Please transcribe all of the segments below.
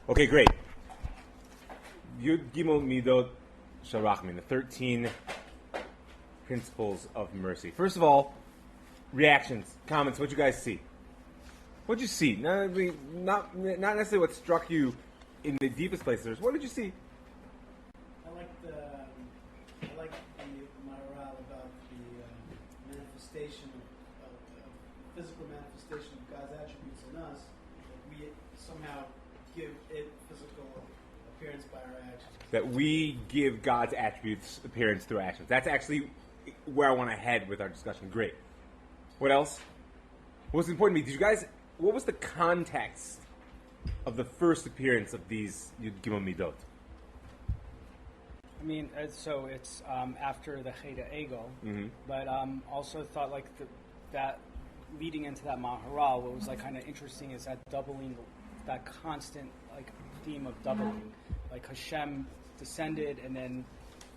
Okay, great. Yud Gimel Midot Sharachmin, the 13 principles of mercy. First of all, reactions, comments. What you guys see? What did you see? Not necessarily what struck you in the deepest places. What did you see? I like the morale about the manifestation of physical manifestation of God's attributes in us. That we somehow give it physical appearance by our actions. That we give God's attributes appearance through actions. That's actually where I want to head with our discussion. Great. What else? What's important to me? Did you guys? What was the context of the first appearance of these Yud Gimel Midot? I mean, so it's after the Cheda Egel, but also thought like that leading into that Maharal, what was like kind of interesting is that doubling, that constant like theme of doubling, like Hashem descended and then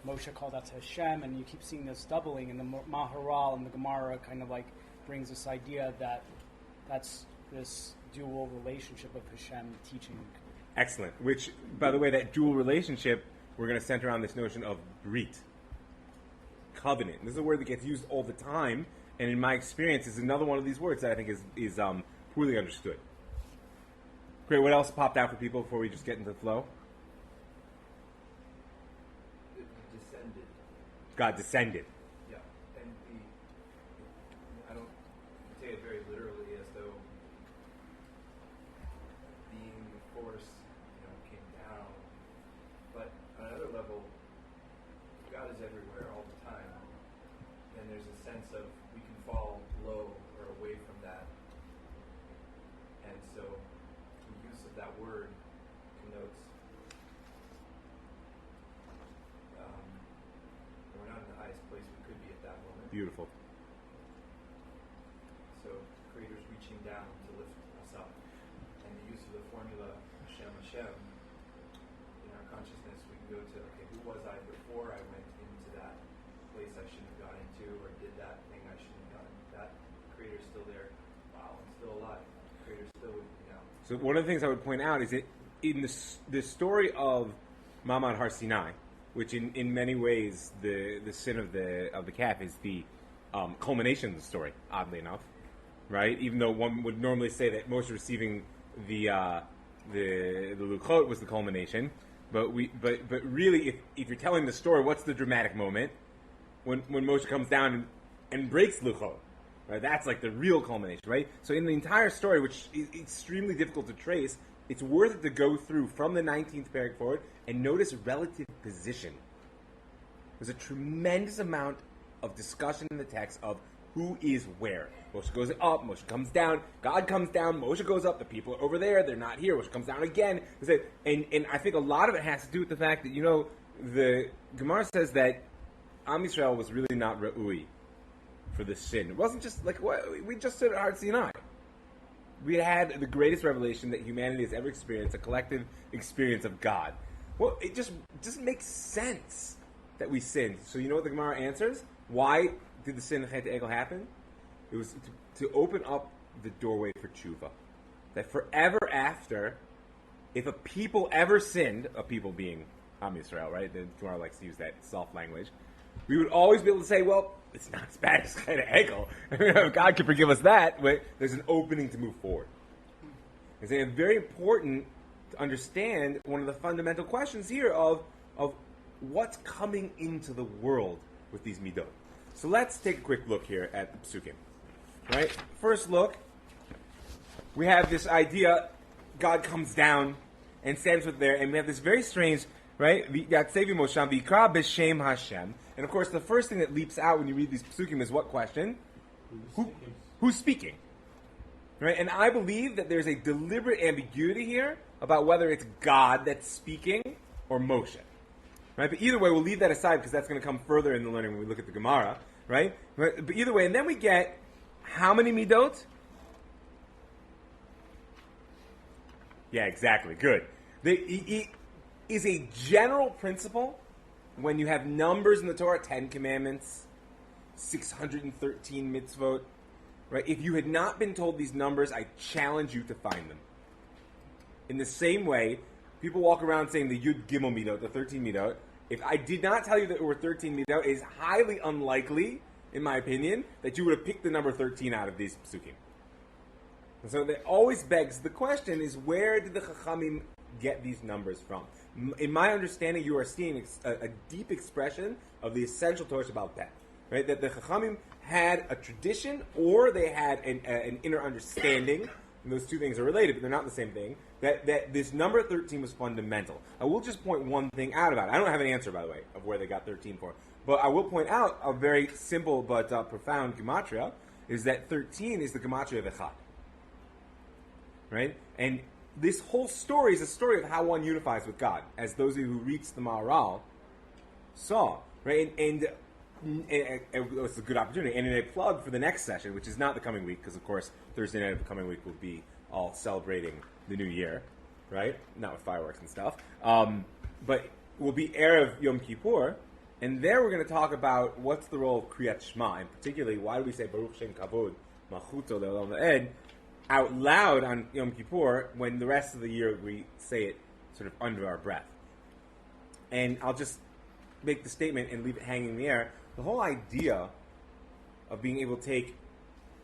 Moshe called out to Hashem, and you keep seeing this doubling, and the Maharal and the Gemara kind of like brings this idea that that's this dual relationship of Hashem teaching. Excellent. Which, by the way, that dual relationship, we're going to center on this notion of brit, covenant. This is a word that gets used all the time, and in my experience, is another one of these words that I think is poorly understood. Great. What else popped out for people before we just get into the flow? Descended. God descended. Yeah, and I don't take it very literally as though being the force, came down. But on another level, God is everywhere all the time, and there's a sense of we can fall low or away from that, and so the use of that word connotes we're not in the highest place we could be at that moment. Beautiful. So Creator's reaching down to lift us up, and the use of the formula Hashem, in our consciousness, we can go to, okay, who was I before I went into that place I shouldn't have gone into, or did that thing I shouldn't have done? That Creator's still there. Wow, I'm still alive. Creator's still with me now. So one of the things I would point out is that in the story of Mamad Har Sinai, which in many ways the sin of the calf is the culmination of the story, oddly enough, right? Even though one would normally say that Moshe receiving the Luchot was the culmination, but really, if you're telling the story, what's the dramatic moment when Moshe comes down and breaks Luchot? Right? That's like the real culmination, right? So in the entire story, which is extremely difficult to trace, it's worth it to go through from the 19th parak forward and notice relative position. There's a tremendous amount of discussion in the text of who is where. Moshe goes up, Moshe comes down, God comes down, Moshe goes up, the people are over there, they're not here, Moshe comes down again. And I think a lot of it has to do with the fact that, the Gemara says that Am Yisrael was really not Re'ui for the sin. It wasn't just like what we just said at Har Sinai. We had the greatest revelation that humanity has ever experienced, a collective experience of God. Well, it just makes sense that we sinned. So you know what the Gemara answers? Why did the sin of Chet Egel happen? It was to open up the doorway for tshuva. That forever after, if a people ever sinned, a people being Am Yisrael, right? The Gemara likes to use that soft language. We would always be able to say, well, it's not as bad as Chet Egel. God can forgive us that, but there's an opening to move forward. It's very important to understand one of the fundamental questions here of what's coming into the world with these midot. So let's take a quick look here at the psukim. Right? First look, we have this idea, God comes down and stands with there, and we have this very strange, right? And of course, the first thing that leaps out when you read these psukim is what question? Who's speaking? Right? And I believe that there's a deliberate ambiguity here about whether it's God that's speaking or Moshe. Right? But either way, we'll leave that aside because that's going to come further in the learning when we look at the Gemara. Right? But either way, and then we get how many midot? Yeah, exactly. Good. It is a general principle when you have numbers in the Torah, 10 commandments, 613 mitzvot, right? If you had not been told these numbers, I challenge you to find them. In the same way, People walk around saying the Yud Gimel Midot, the 13 Midot. If I did not tell you that there were 13 Midot, it is highly unlikely, in my opinion, that you would have picked the number 13 out of these psukim. And so that always begs the question is, where did the Chachamim get these numbers from? In my understanding, you are seeing a deep expression of the essential Torah about that. Right? That the Chachamim had a tradition, or they had an inner understanding, and those two things are related, but they're not the same thing, that this number 13 was fundamental. I will just point one thing out about it. I don't have an answer, by the way, of where they got 13 for. But I will point out a very simple but profound gematria, is that 13 is the gematria of Echad. Right? And this whole story is a story of how one unifies with God, as those of you who reached the Maharal saw. Right? And it's a good opportunity. And in a plug for the next session, which is not the coming week, because of course Thursday night of the coming week will be all celebrating the new year, right? Not with fireworks and stuff. But will be Erev Yom Kippur, and there we're going to talk about what's the role of Kriyat Shema, and particularly why do we say Baruch Shem Kavod Malchuto Le'olam Va'ed out loud on Yom Kippur when the rest of the year we say it sort of under our breath. And I'll just make the statement and leave it hanging in the air. The whole idea of being able to take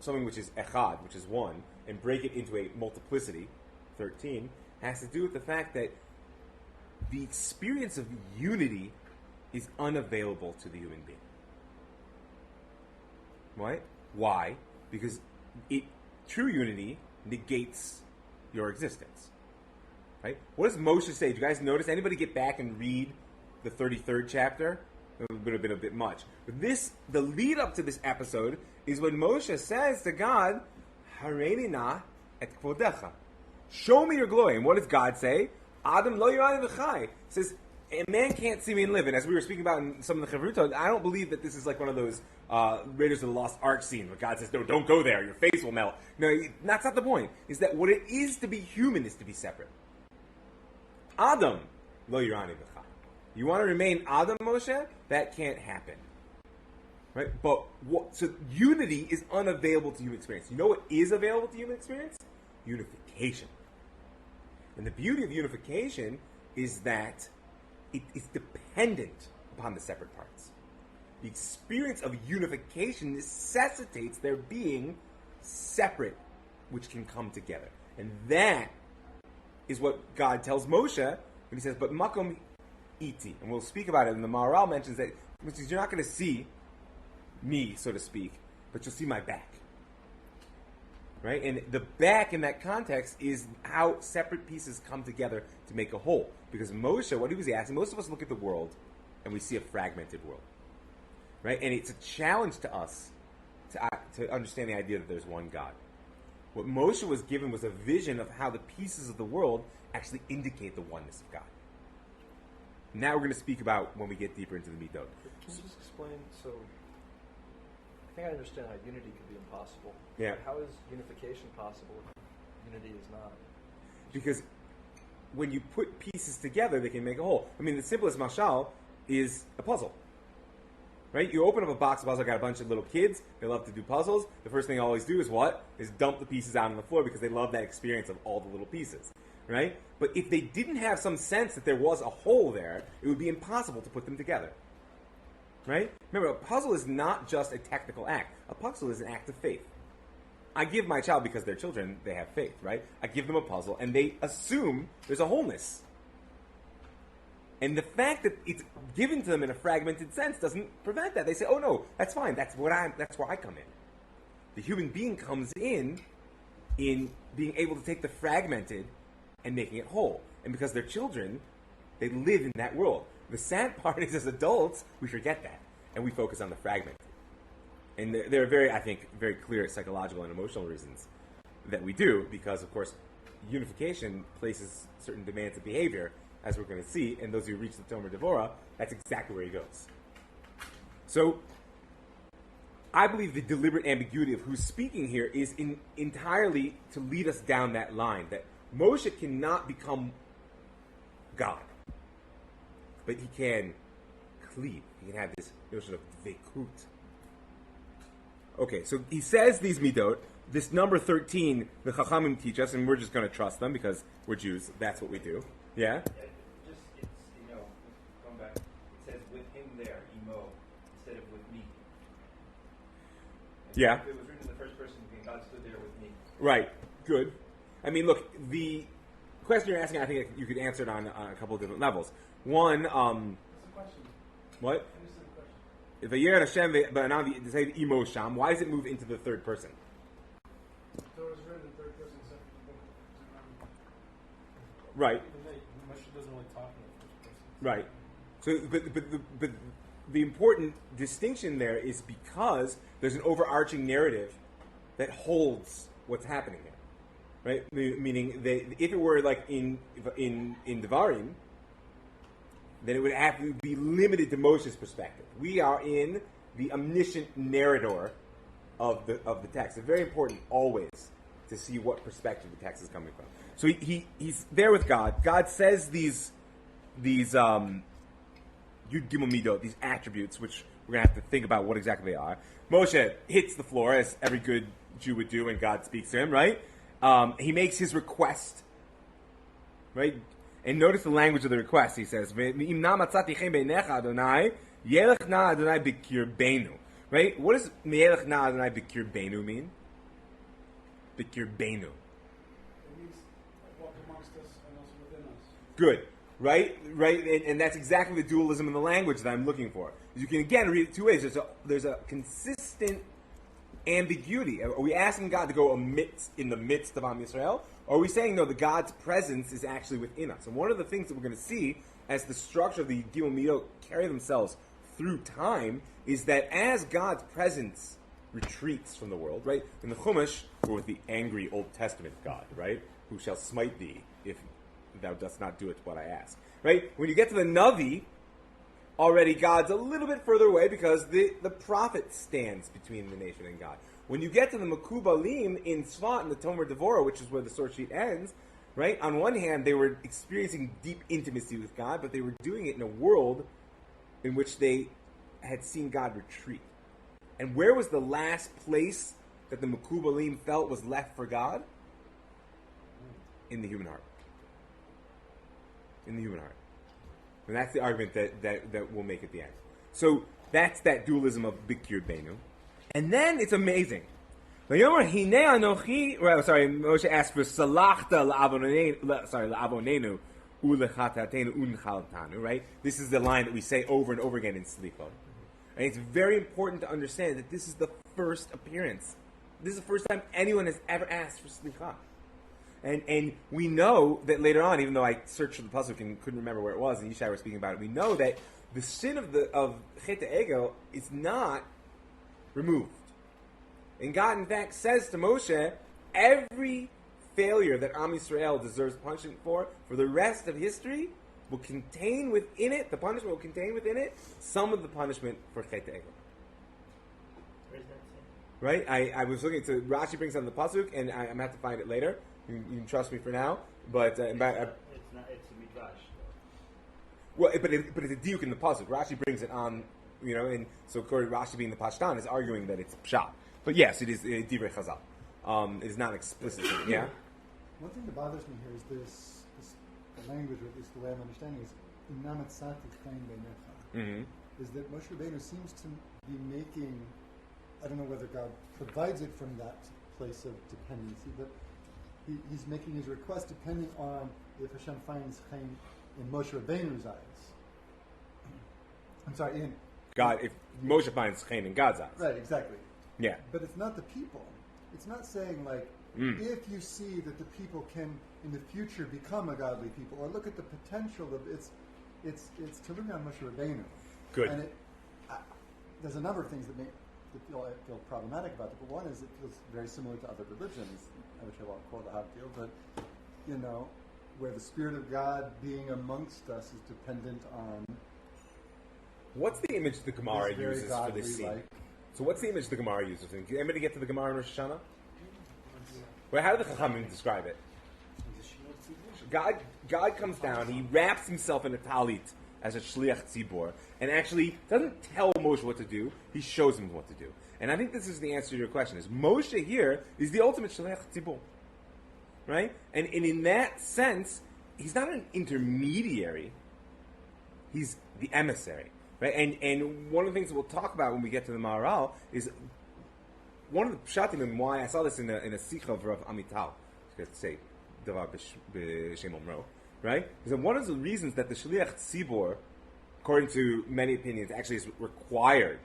something which is echad, which is one, and break it into a multiplicity, 13, has to do with the fact that the experience of unity is unavailable to the human being. Right? Why? Because true unity negates your existence. Right? What does Moshe say? Do you guys notice? Anybody get back and read the 33rd chapter? It would have been a bit much. But the lead up to this episode is when Moshe says to God, Hareini na et kvodecha. Show me your glory. And what does God say? Adam lo yirani v'chai. Says, a man can't see me and live. And as we were speaking about in some of the Chavrutot, I don't believe that this is like one of those Raiders of the Lost Ark scenes where God says, no, don't go there. Your face will melt. No, that's not the point. Is that what it is to be human is to be separate. Adam lo yirani v'chai. You want to remain Adam, Moshe? That can't happen. Right? But so unity is unavailable to human experience. You know what is available to human experience? Unification. And the beauty of unification is that it is dependent upon the separate parts. The experience of unification necessitates there being separate, which can come together. And that is what God tells Moshe when he says, but makom iti. And we'll speak about it. And the Maharal mentions that you're not going to see me, so to speak, but you'll see my back. Right? And the back in that context is how separate pieces come together to make a whole. Because Moshe, what he was asking, most of us look at the world and we see a fragmented world. Right? And it's a challenge to us to understand the idea that there's one God. What Moshe was given was a vision of how the pieces of the world actually indicate the oneness of God. Now we're going to speak about when we get deeper into the Midot. Can you just explain, so I think I understand how unity could be impossible. Yeah. But how is unification possible if unity is not? Because when you put pieces together, they can make a whole. I mean, the simplest mashal is a puzzle. Right? You open up a box of puzzles, got a bunch of little kids, they love to do puzzles. The first thing they always do is what? Is dump the pieces out on the floor because they love that experience of all the little pieces. Right? But if they didn't have some sense that there was a hole there, it would be impossible to put them together. Right? Remember, a puzzle is not just a technical act. A puzzle is an act of faith. I give my child, because they're children, they have faith, right? I give them a puzzle, and they assume there's a wholeness. And the fact that it's given to them in a fragmented sense doesn't prevent that. They say, oh no, that's fine, that's where I come in. The human being comes in being able to take the fragmented and making it whole. And because they're children, they live in that world. The sad part is, as adults, we forget that, and we focus on the fragmented. And there are very clear psychological and emotional reasons that we do, because, of course, unification places certain demands of behavior, as we're going to see, and those who reach the Tomer Devorah, that's exactly where he goes. So, I believe the deliberate ambiguity of who's speaking here is entirely to lead us down that line, that Moshe cannot become God, but he can cleave. He can have this notion of dveikut. Okay, so he says these midot. this number 13, the Chachamim teach us, and we're just going to trust them because we're Jews. That's what we do. Yeah? It's, going back, it says with him there, emo, instead of with me. Yeah. If it was written in the first person, God stood there with me. Right. Good. I mean, look, the question you're asking, I think you could answer it on a couple of different levels. One, What's the question? what? Finish the question. If a Yer Hashem, but now they say emo sham, why does it move into the third person? So it was written in third person except for the book. Right. Moshe doesn't really talk in the first person. Right. So, but the important distinction there is because there's an overarching narrative that holds what's happening here, right? Meaning that if it were like in Devarim, then it would have to be limited to Moshe's perspective. We are in the omniscient narrator of the text. It's very important always to see what perspective the text is coming from. So he's there with God. God says these Yud Gimel Midot, these attributes, which we're going to have to think about what exactly they are. Moshe hits the floor, as every good Jew would do when God speaks to him, right? He makes his request, right? And notice the language of the request. He says, "Ve'im na matzati chen beinecha Adonai, yelech na Adonai b'kirbeinu." Right? What does yelech na Adonai b'kirbeinu mean? B'kirbeinu. It means walk amongst us and also within us. Good. Right? And that's exactly the dualism in the language that I'm looking for. You can, again, read it two ways. There's a consistent ambiguity. Are we asking God to go in the midst of Am Yisrael? Or are we saying, no, the God's presence is actually within us? And one of the things that we're going to see as the structure of the Gimel Midot carry themselves through time is that as God's presence retreats from the world, right? In the Chumash, we're with the angry Old Testament God, right? Who shall smite thee if thou dost not do it what I ask, right? When you get to the Navi, already God's a little bit further away because the prophet stands between the nation and God. When you get to the Mekubalim in Tzfat and the Tomer Devorah, which is where the source sheet ends, right? On one hand, they were experiencing deep intimacy with God, but they were doing it in a world in which they had seen God retreat. And where was the last place that the Mekubalim felt was left for God? In the human heart. In the human heart. And that's the argument that we'll make at the end. So that's that dualism of Bikir Benu. And then it's amazing. Moshe asked for Salachta la'avonenu u'lechattatenu u'nchaltanu, right? This is the line that we say over and over again in Slicha. And it's very important to understand that this is the first appearance. This is the first time anyone has ever asked for Slicha. And we know that later on, even though I searched for the pasuk and couldn't remember where it was, and Yishai was speaking about it, we know that the sin of Chet Egel is not removed. And God, in fact, says to Moshe, every failure that Am Yisrael deserves punishment for the rest of history, will contain within it, the punishment will contain within it, some of the punishment for Chet Egel. Where does that say? Right? I was looking to, Rashi brings on the pasuk, and I'm going to have to find it later. You can trust me for now, but It's not. It's a midrash. well, but it's a diuk in the pasuk. Rashi brings it on, and so Rashi being the Pashtan is arguing that it's pshat. But yes, it is divrei Chazal. It is not explicit. Yeah. One thing that bothers me here is this language, or at least the way I'm understanding is "Inametzati chaim beinecha." Is that Moshe Rabbeinu seems to be making, I don't know whether God provides it from that place of dependency, but he's making his request depending on if Hashem finds chaim in Moshe Rabbeinu's eyes. I'm sorry, in God, if Moshe finds chaim in God's eyes. right, exactly. Yeah. But it's not the people. It's not saying like, if you see that the people can in the future become a godly people, or look at the potential of it's to look on Moshe Rabbeinu. Good. And there's a number of things that feel problematic about it. But one is it feels very similar to other religions, which I won't quote the Havdil, but where the Spirit of God being amongst us is dependent on. What's the image the Gemara this very uses for this scene? godly-like. So what's the image the Gemara uses? Did anybody get to the Gemara in Rosh Hashanah? Well, how do the Chachamim describe it? God comes down. He wraps himself in a talit as a shliach tzibor, and actually doesn't tell Moshe what to do, he shows him what to do. And I think this is the answer to your question, is Moshe here is the ultimate shliach tzibor. Right? And in that sense, he's not an intermediary, he's the emissary. Right? And one of the things that we'll talk about when we get to the Maharal is one of the pshatim, and why I saw this in a sikha of Rav Amital, I was going to say, Davar b'Shem Omro, right? Is that one of the reasons that the Shliach Tzibor, according to many opinions, actually is required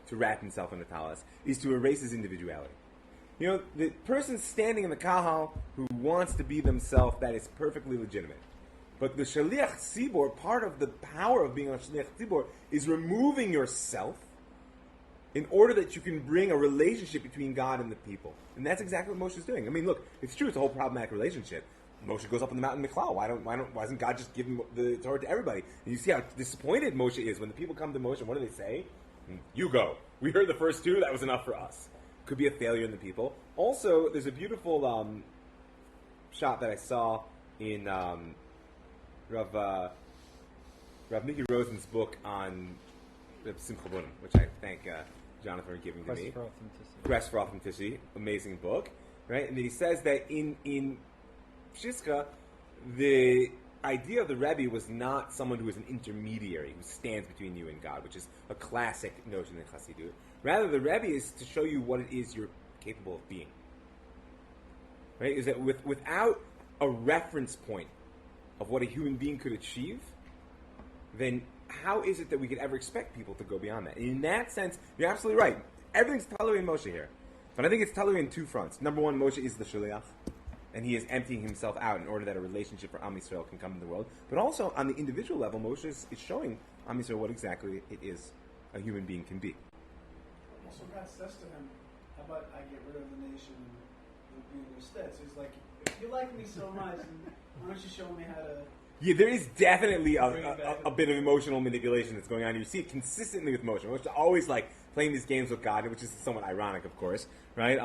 to wrap himself in the talis, is to erase his individuality. You know, the person standing in the kahal who wants to be themselves, that is perfectly legitimate. But the Shliach Tzibor, part of the power of being a Shliach Tzibor, is removing yourself in order that you can bring a relationship between God and the people. And that's exactly what Moshe is doing. I mean, look, it's true, it's a whole problematic relationship. Moshe goes up on the mountain Miklal. Why doesn't God just give him the Torah to everybody? And you see how disappointed Moshe is when the people come to Moshe, and what do they say? You go. We heard the first two, that was enough for us. Could be a failure in the people. Also, there's a beautiful shot that I saw in Rav Miki Rosen's book on Simcha Bunim, which I thank Jonathan for giving to me. Quest for Authenticity. Amazing book. Right? And then he says that in Shizka, the idea of the Rebbe was not someone who is an intermediary, who stands between you and God, which is a classic notion in Chassidut. Rather, the Rebbe is to show you what it is you're capable of being. Right? Is that without a reference point of what a human being could achieve, then how is it that we could ever expect people to go beyond that? And in that sense, you're absolutely right. Everything's Talui and Moshe here. But I think it's Talui in two fronts. Number one, Moshe is the Shaliach, and he is emptying himself out in order that a relationship for Am Yisrael can come into the world. But also, on the individual level, Moshe is showing Am Yisrael what exactly it is a human being can be. Also, God says to him, how about I get rid of the nation and you'll be in your stead? So he's like, if you like me so much, why don't you show me how to... Yeah, there is definitely a bit of emotional manipulation that's going on. You see it consistently with Moshe. Moshe always like playing these games with God, which is somewhat ironic, of course, right?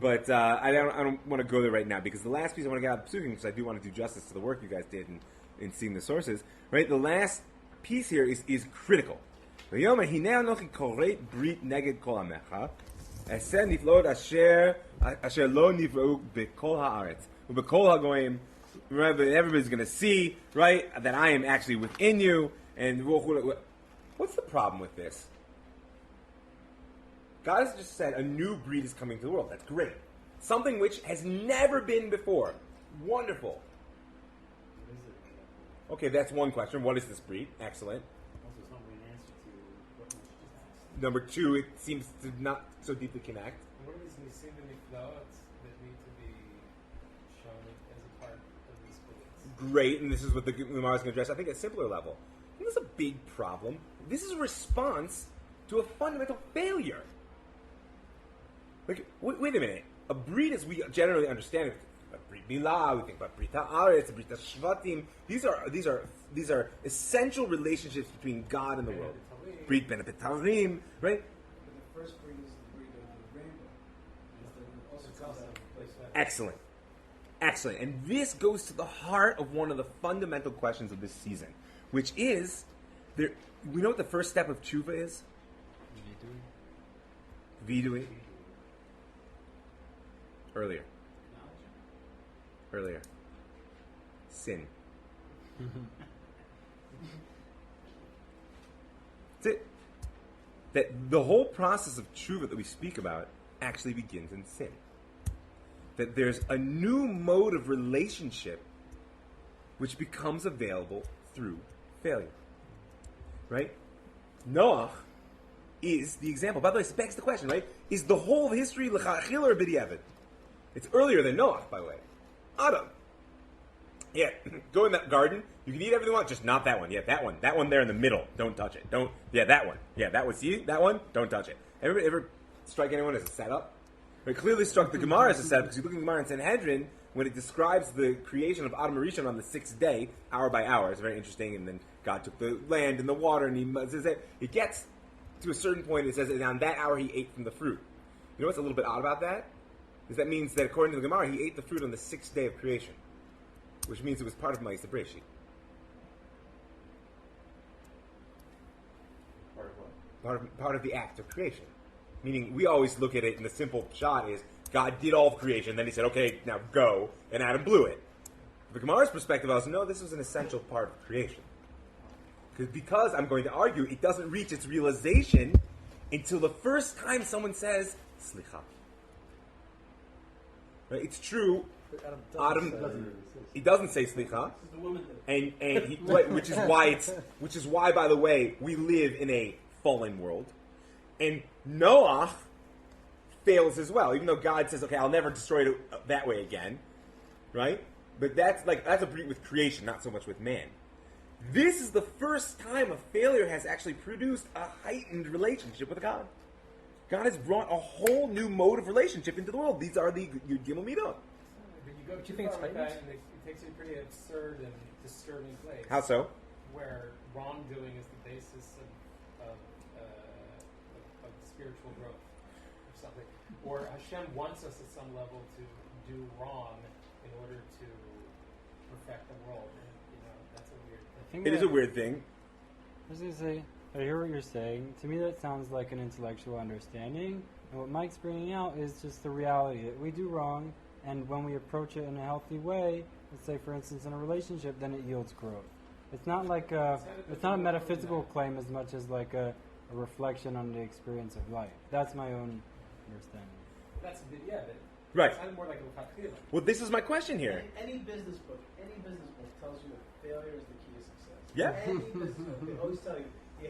But I don't want to go there right now because the last piece I want to get out of the Psukim, because I do want to do justice to the work you guys did in seeing the sources, right? The last piece here is critical. V'yomer hinei anochi koreit brit neged kol hamecha, eseh niflot asher lo nivrau b'kol haaretz u'b'kol hagoyim. Everybody's going to see, right, that I am actually within you. And what's the problem with this? God has just said a new breed is coming to the world. That's great. Something which has never been before. Wonderful. Okay, that's one question. What is this breed? Excellent. Also, it's not really an answer to what Moshe just asked. Number two, it seems to not so deeply connect. What is Nisim and Niflaot that need to be shown as a part of these beliefs? Great, and this is what the Gemara is going to address, I think, at a simpler level. I think that's a big problem. This is a response to a fundamental failure. Like, wait a minute. A breed, as we generally understand it, Brit Milah, we think about Brit Haaretz, Brit Shvatim. These are essential relationships between God and the world. Brit Ben Betarim, right? But the first breed is the breed of the rainbow. Also tells that. Excellent. Excellent. And this goes to the heart of one of the fundamental questions of this season, which is, we know what the first step of tshuva is? Vidui. Earlier. Sin. That's it. That the whole process of tshuva that we speak about actually begins in sin. That there's a new mode of relationship which becomes available through failure. Right? Noach is the example. By the way, this begs the question, right? Is the whole of history l'chachil or b'diavad? It's earlier than Noach, by the way. Adam. Yeah, go in that garden. You can eat everything you want, just not that one. Yeah, that one. That one there in the middle. Don't touch it. That one. Yeah, that one. See? That one? Don't touch it. Ever strike anyone as a setup? It clearly struck the Gemara as a setup, because you look at the Gemara in Sanhedrin, when it describes the creation of Adam and Rishon on the sixth day, hour by hour. It's very interesting, and then God took the land and the water, and it gets to a certain point, it says that on that hour he ate from the fruit. You know what's a little bit odd about that? Is that means that according to the Gemara, he ate the fruit on the sixth day of creation, which means it was part of Ma'aseh Bereshit. part of the act of creation. Meaning, we always look at it in the simple shot is God did all of creation, then he said, okay, now go, and Adam blew it. The Gemara's perspective was, no, this was an essential part of creation. Because I'm going to argue, it doesn't reach its realization until the first time someone says, Slicha. Right? It's true, Adam he doesn't say Slicha, and which is why, by the way, we live in a fallen world. And Noah fails as well, even though God says, okay, I'll never destroy it that way again, right? But that's a with creation, not so much with man. This is the first time a failure has actually produced a heightened relationship with God. God has brought a whole new mode of relationship into the world. These are the Yud Gimel Midot. But you go too far like that, and it takes you to a pretty absurd and disturbing place. How so? Where wrongdoing is the basis of spiritual growth, or something. Or Hashem wants us at some level to do wrong in order to perfect the world. And, that's a weird thing. It is a weird thing. I was going to say, I hear what you're saying. To me, that sounds like an intellectual understanding. And what Mike's bringing out is just the reality that we do wrong, and when we approach it in a healthy way, let's say, for instance, in a relationship, then it yields growth. It's not like it's not a metaphysical claim as much as like a reflection on the experience of life. That's my own understanding. That's a bit, yeah, but Right. it sounded more like a fatchila. Well, this is my question here. Any business book tells you that failure is the key to success. Yeah. Any business book, they always tell you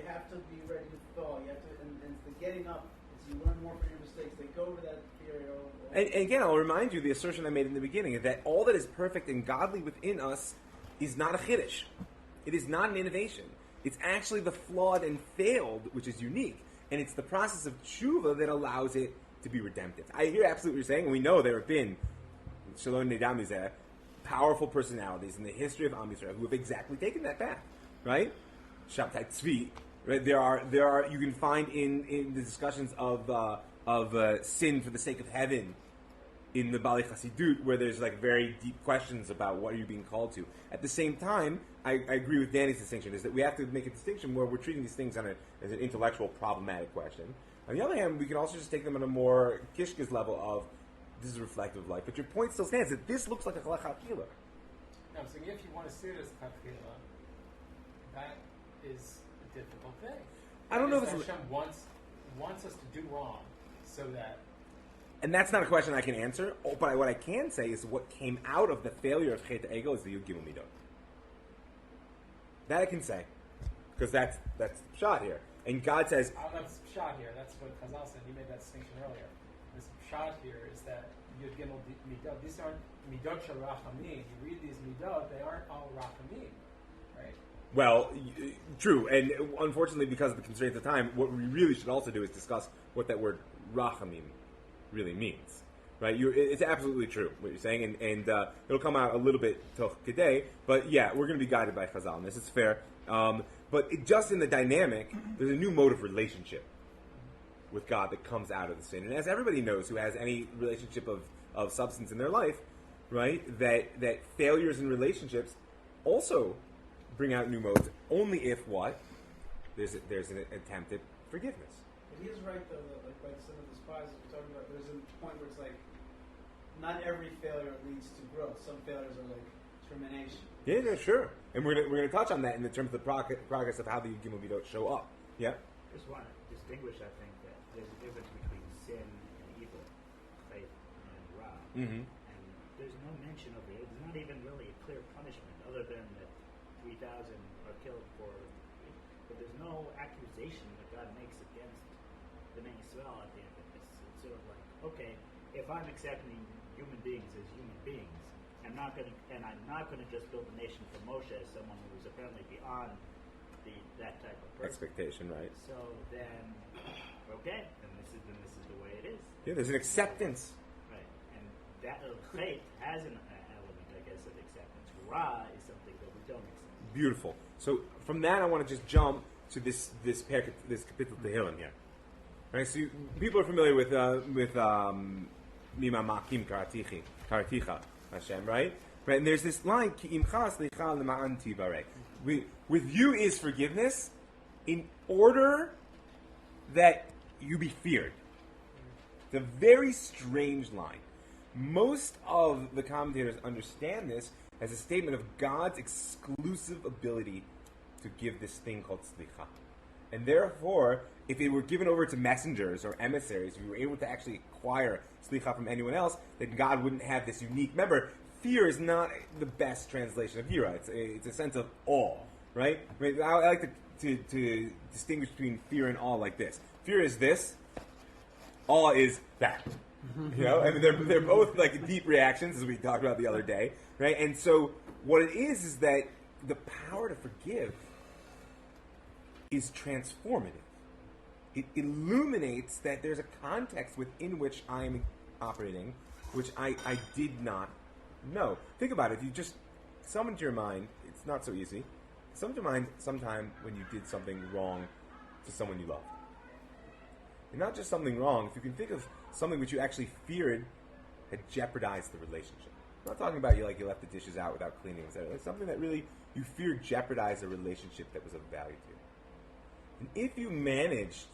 have to be ready to fall. You have to, and the getting up is you learn more from your mistakes. They go over that theory. And again, I'll remind you the assertion I made in the beginning that all that is perfect and godly within us is not a chiddush. It is not an innovation. It's actually the flawed and failed, which is unique. And it's the process of tshuva that allows it to be redemptive. I hear absolutely what you're saying, and we know there have been Shalom Nedamizeh, powerful personalities in the history of Am Yisrael who have exactly taken that path, right? Shabtai Tzvi, right? There are you can find in the discussions of sin for the sake of heaven in the Bali Chassidut, where there's like very deep questions about what are you being called to. At the same time, I agree with Danny's distinction, is that we have to make a distinction where we're treating these things as an intellectual problematic question. On the other hand, we can also just take them on a more kishkiz level of this is reflective of life. But your point still stands that this looks like a chalachatila. No, so if you want to see it as fatchila, that is a difficult thing. I don't know if Hashem wants us to do wrong so that. And that's not a question I can answer. But what I can say is what came out of the failure of Chet Ego is the Yud Gimel Midot. That I can say, because that's shot here. And God says, that's shot here. That's what Chazal said. He made that distinction earlier. This shot here is that Yud Gimel Midot. These aren't Midot Shel Rachamim. You read these Midot, they aren't all Rachamim, right? well, true. And unfortunately, because of the constraints of time, what we really should also do is discuss what that word Rachamim really means. Right? It's absolutely true what you're saying, and it'll come out a little bit today. But yeah, we're going to be guided by Chazal on this. It's fair. But just in the dynamic, there's a new mode of relationship with God that comes out of the sin. And as everybody knows who has any relationship of substance in their life, right, that failures in relationships also bring out new modes, only if what? There's an attempt at forgiveness. But he is right, though, that, like by the sin of the spies that we're talking about, there's a point where it's like, not every failure leads to growth. Some failures are like termination. Yeah, sure. And we're gonna touch on that in terms of the progress of how the Gimel Midot show up. Yeah. Just want to distinguish, I think, that there's a difference between sin and evil, faith and ra. Mm-hmm. And there's no mention of it. It's not even really a clear punishment, other than that 3,000 are killed for. But there's no accusation that God makes against the Bnei Israel at the end of this. It's sort of like, okay, if I'm accepting human beings as human beings, I'm not going to just build a nation for Moshe as someone who is apparently beyond that type of person. Expectation, right? So then, okay, then this is the way it is. Yeah, there's an acceptance. Right, and that faith has an element, I guess, of acceptance. Ra is something that we don't accept. Beautiful. So from that, I want to just jump to this kapitel Tehillim here. Right. So people are familiar with Mima Makim Karaticha Hashem, right? Right. And there's this line Ki imcha slicha l'ma'an tibarek. With you is forgiveness in order that you be feared. It's a very strange line. Most of the commentators understand this as a statement of God's exclusive ability to give this thing called slicha. And therefore, if it were given over to messengers or emissaries, if we were able to actually acquire slicha from anyone else, then God wouldn't have this unique. Remember, fear is not the best translation of yira. It's a sense of awe, right? I mean, I like to distinguish between fear and awe like this. Fear is this. Awe is that. You know, I mean, they're both like deep reactions, as we talked about the other day, right? And so, what it is that the power to forgive is transformative. It illuminates that there's a context within which I'm operating, which I did not know. Think about it. If you just summon to your mind, it's not so easy. Summon to mind sometime when you did something wrong to someone you loved. And not just something wrong, if you can think of something which you actually feared had jeopardized the relationship. I'm not talking about you left the dishes out without cleaning, etc. It's something that really you feared jeopardized a relationship that was of value to you. And if you managed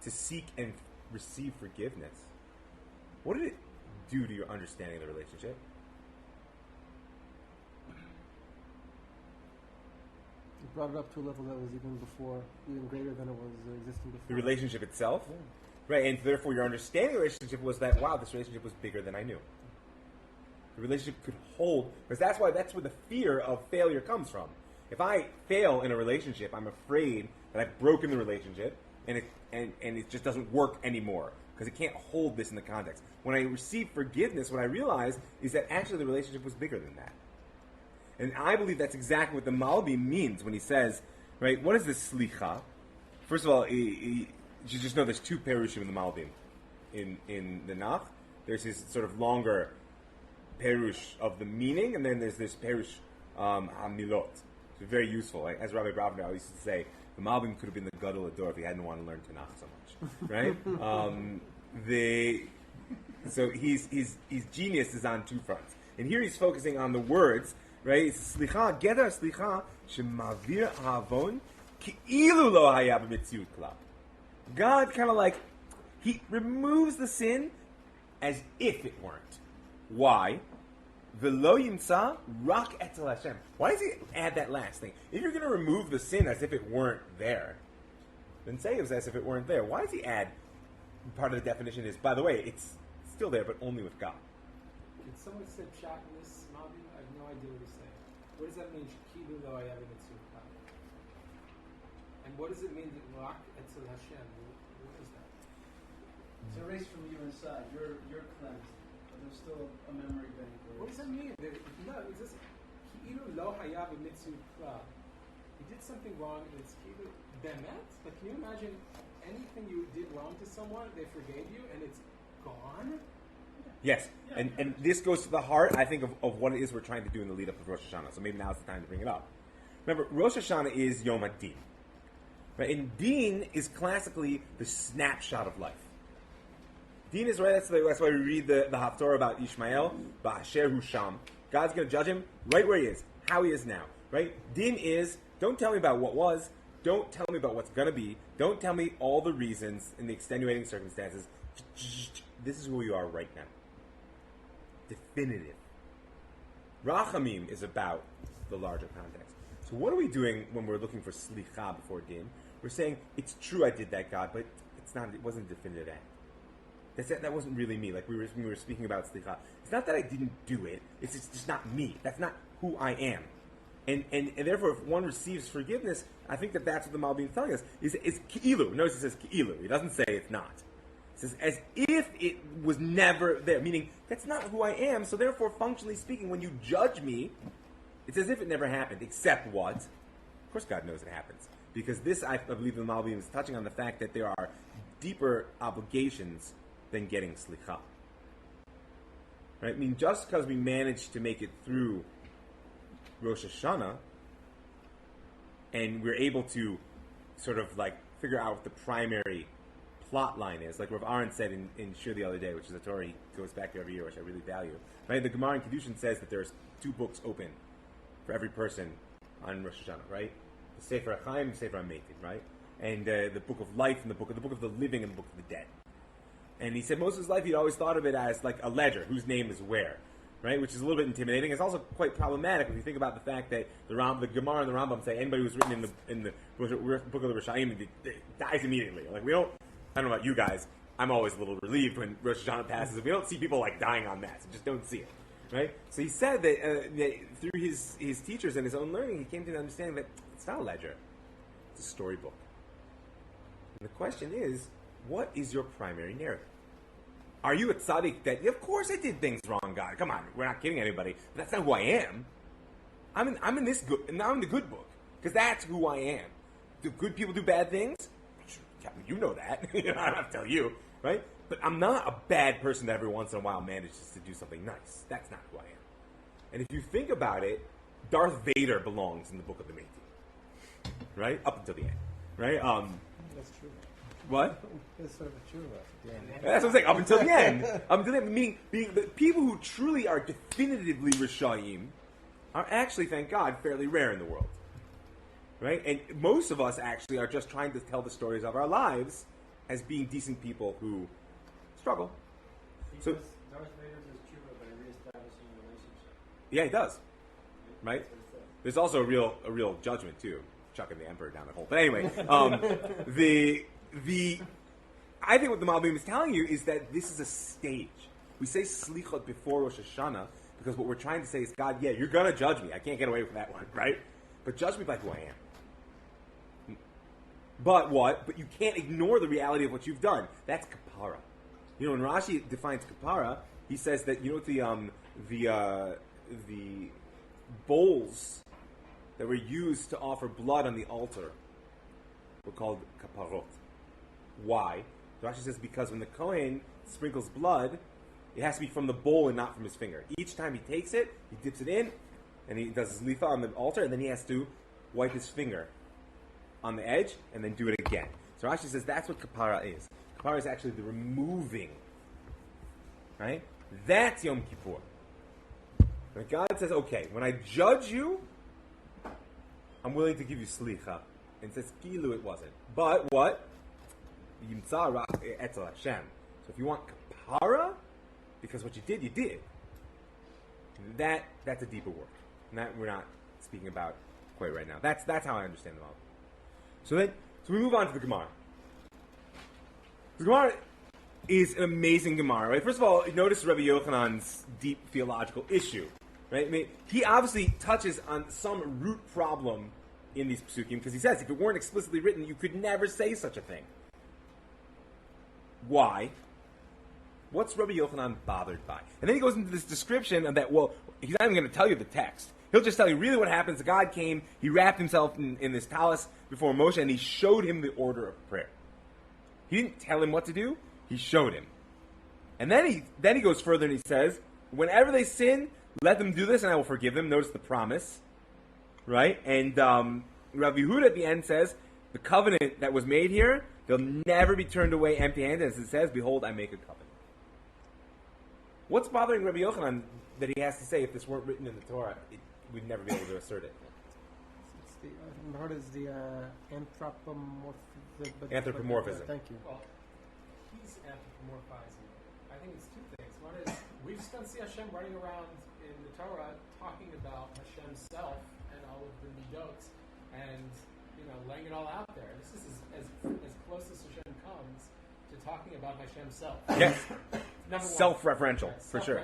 to seek and receive forgiveness, what did it do to your understanding of the relationship? It brought it up to a level that was even greater than it was existing before. The relationship itself? Yeah. Right, and therefore your understanding of the relationship was that, wow, this relationship was bigger than I knew. The relationship could hold, because that's where the fear of failure comes from. If I fail in a relationship, I'm afraid that I've broken the relationship, and it just doesn't work anymore, because it can't hold this in the context. When I receive forgiveness, what I realize is that actually the relationship was bigger than that. And I believe that's exactly what the Malbim means when he says, right, what is this slicha? First of all, you just know there's two perushim in the Malbim. In the Nach, there's his sort of longer perush of the meaning, and then there's this perush hamilot. It's very useful. Like, as Rabbi Bravnau used to say, the Malbim could have been the Gadol Ador if he hadn't wanted to learn Tanakh so much, right? So his genius is on two fronts, and here he's focusing on the words. Right? Slicha, gedar slicha, shemavir havon, ki'ilu lo haya b'mitziut klal. God kind of like, he removes the sin as if it weren't. Why? V'lo yimtza rak etzel Hashem. Why does he add that last thing? If you're going to remove the sin as if it weren't there, then say it was as if it weren't there. Why does he add, part of the definition is, by the way, it's still there, but only with God. Can someone say pshat in this Malbim? I have no idea what he's saying. What does that mean? Kilu lo haya b'mitziut. And what does it mean that rak etzel Hashem? What is that? It's erased from you inside. You're cleansed, but there's still a memory bank. What does that mean? No, it says kilu lo haya b'mitziut. You did something wrong, and it's kilu bemet. But can you imagine anything you did wrong to someone, they forgave you, and it's gone? Yes, and this goes to the heart, I think, of what it is we're trying to do in the lead-up of Rosh Hashanah. So maybe now's the time to bring it up. Remember, Rosh Hashanah is Yom HaDin. Right? And Din is classically the snapshot of life. Din is right, that's why we read the Haftorah about Ishmael, Ba'asher Husham. God's going to judge him right where he is, how he is now. Right? Din is, don't tell me about what was, don't tell me about what's going to be, don't tell me all the reasons and the extenuating circumstances. This is who we are right now. Definitive. Rachamim is about the larger context. So what are we doing when we're looking for slicha before din? We're saying, it's true I did that, God, but it wasn't a definitive act. That wasn't really me. Like we were speaking about slicha. It's not that I didn't do it. It's just not me. That's not who I am. And therefore, if one receives forgiveness, I think that's what the Malbim is telling us. Is ki'ilu. Notice it says ki'ilu. He doesn't say it's not. It says as if it was never there. Meaning, that's not who I am. So therefore, functionally speaking, when you judge me, it's as if it never happened. Except what? Of course God knows it happens. Because this, I believe the Malbim is touching on the fact that there are deeper obligations than getting slicha. Right? I mean, just because we managed to make it through Rosh Hashanah, and we're able to sort of like figure out what the primary plot line is, like Rav Aaron said in Shiur the other day, which is a Torah he goes back to every year, which I really value. Right? The Gemara in Kedushin says that there's 2 books open for every person on Rosh Hashanah, right? The Sefer HaChaim and the Sefer HaMeitim, right? and the book of life and the book of the living and the book of the dead. And he said most of his life he'd always thought of it as like a ledger, whose name is where, right? Which is a little bit intimidating. It's also quite problematic if you think about the fact that the Gemara and the Rambam say anybody who's written in the book of the Rishayim dies immediately. Like I don't know about you guys. I'm always a little relieved when Rosh Hashanah passes. We don't see people like dying en masse. We just don't see it, right? So he said that through his teachers and his own learning, he came to the understanding that it's not a ledger; it's a storybook. And the question is, what is your primary narrative? Are you a tzaddik that, of course I did things wrong, God? Come on, we're not kidding anybody. But that's not who I am. I'm in this good, and I'm in the good book because that's who I am. Do good people do bad things? You know that. I don't have to tell you, right? But I'm not a bad person that every once in a while manages to do something nice. That's not who I am. And if you think about it, Darth Vader belongs in the book of the Mercey, right? Up until the end, right? That's true. What? It's sort of a true. That's what I'm saying. Up until the end, meaning being the people who truly are definitively Rishayim are actually, thank God, fairly rare in the world, right? And most of us actually are just trying to tell the stories of our lives as being decent people who struggle. So Darth Vader does tshuva by reestablishing a relationship. Yeah, he does, right? There's also a real judgment too, chucking the emperor down the hole. But anyway, I think what the Malbim is telling you is that this is a stage. We say slichot before Rosh Hashanah because what we're trying to say is, God, yeah, you're going to judge me. I can't get away from that one, right? But judge me by who I am. But what? But you can't ignore the reality of what you've done. That's kapara. You know, when Rashi defines kapara, he says that, you know, the bowls that were used to offer blood on the altar were called kaparot. Why? Rashi says because when the Kohen sprinkles blood, it has to be from the bowl and not from his finger. Each time he takes it, he dips it in, and he does his lifa on the altar, and then he has to wipe his finger on the edge, and then do it again. So Rashi says that's what kapara is. Kapara is actually the removing. Right? That's Yom Kippur. When God says, okay, when I judge you, I'm willing to give you slicha. And says, kilu it wasn't. But what? Yimtza rach etzel Hashem. So if you want kapara, because what you did, you did. That's a deeper work. And that we're not speaking about quite right now. That's how I understand the model. So we move on to the Gemara. The Gemara is an amazing Gemara, right? First of all, notice Rabbi Yochanan's deep theological issue, right? I mean, he obviously touches on some root problem in these psukim because he says if it weren't explicitly written, you could never say such a thing. Why? What's Rabbi Yochanan bothered by? And then he goes into this description of that, well, he's not even going to tell you the text. He'll just tell you really what happens. God came, he wrapped himself in this talus before Moshe, and he showed him the order of prayer. He didn't tell him what to do, he showed him. And then he goes further and he says, whenever they sin, let them do this and I will forgive them. Notice the promise. Right? And Rav Yehuda at the end says, the covenant that was made here, they'll never be turned away empty-handed. As it says, behold, I make a covenant. What's bothering Rabbi Yochanan that he has to say if this weren't written in the Torah, we'd never be able to assert it? The heart is the anthropomorphism. Thank you. Well, he's anthropomorphizing. I think it's two things. One is we just don't see Hashem running around in the Torah talking about Hashem's self and all of the midot and laying it all out there. This is as close as Hashem comes to talking about Hashem's self. Yes. Self-referential, for sure.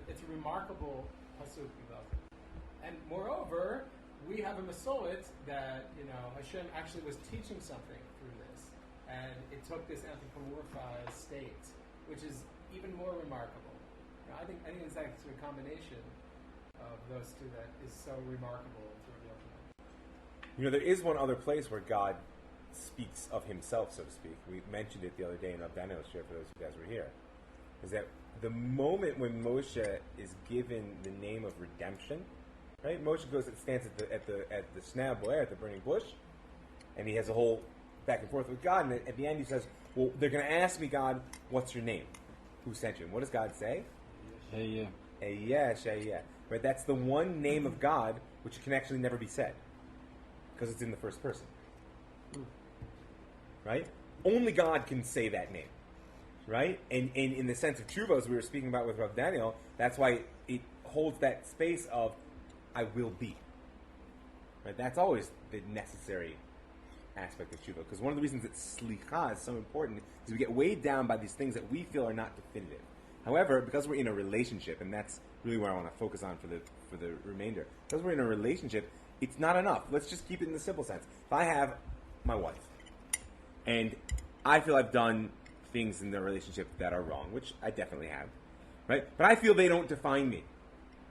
It's a remarkable pasuk we love. And moreover, we have a Masoret that, Hashem actually was teaching something through this. And it took this anthropomorphized state, which is even more remarkable. I think it's actually a combination of those two that is so remarkable to reveal. There is one other place where God speaks of himself, so to speak. We mentioned it the other day in Rav Daniel's share for those of you guys who were here. Is that the moment when Moshe is given the name of redemption, right? Moshe stands at the Sneh Boer, at the burning bush, and he has a whole back and forth with God. And at the end, he says, "Well, they're going to ask me, God, what's your name? Who sent you?" And what does God say? Hey, yeah. Right? That's the one name of God which can actually never be said because it's in the first person. right? Only God can say that name, right? And in the sense of tshuva, as we were speaking about with Rav Daniel, that's why it holds that space of I will be. Right? That's always the necessary aspect of tshuva. Because one of the reasons that slicha is so important is we get weighed down by these things that we feel are not definitive. However, because we're in a relationship, and that's really where I want to focus on for the remainder, because we're in a relationship, it's not enough. Let's just keep it in the simple sense. If I have my wife, and I feel I've done things in the relationship that are wrong, which I definitely have, right? But I feel they don't define me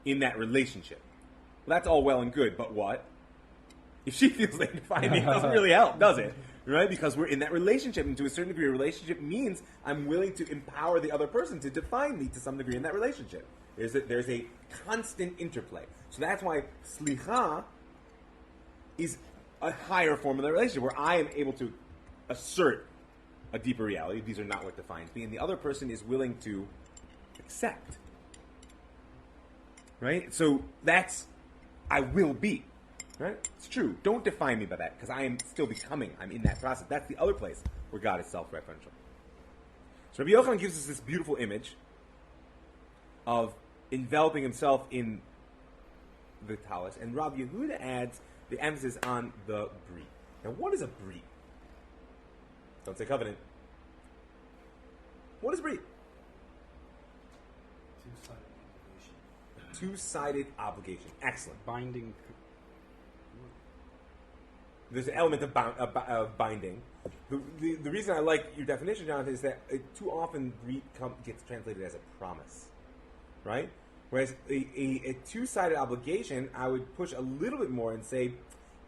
in that relationship. Well, that's all well and good, but what? If she feels they define me, it doesn't really help, does it? Right? Because we're in that relationship, and to a certain degree, a relationship means I'm willing to empower the other person to define me to some degree in that relationship. There's a constant interplay. So that's why slicha is a higher form of the relationship, where I am able to assert a deeper reality. These are not what defines me, and the other person is willing to accept. Right? So that's I will be. Right? It's true. Don't define me by that, because I am still becoming. I'm in that process. That's the other place where God is self-referential. So Rabbi Yochanan gives us this beautiful image of enveloping himself in the talus, and Rabbi Yehuda adds the emphasis on the brit. Now, what is a brit? Don't say covenant. What is brit? Two-sided obligation. Excellent. Binding. There's an element of binding. The reason I like your definition, Jonathan, is that too often brit gets translated as a promise, right? Whereas a two-sided obligation, I would push a little bit more and say,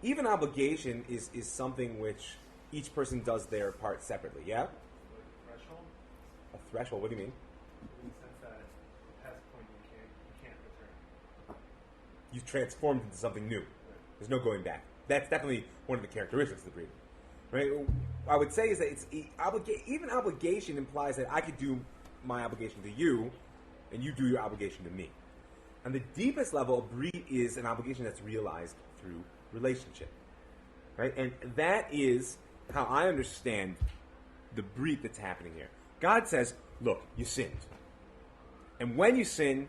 even obligation is something which each person does their part separately. Yeah. Like a threshold. A threshold. What do you mean? In the sense that past a point you can't return. You transformed into something new. There's no going back. That's definitely one of the characteristics of the brit, right? I would say is that it's even obligation implies that I could do my obligation to you, and you do your obligation to me. And the deepest level of brit is an obligation that's realized through relationship, right? And that is how I understand the brit that's happening here. God says, look, you sinned. And when you sin,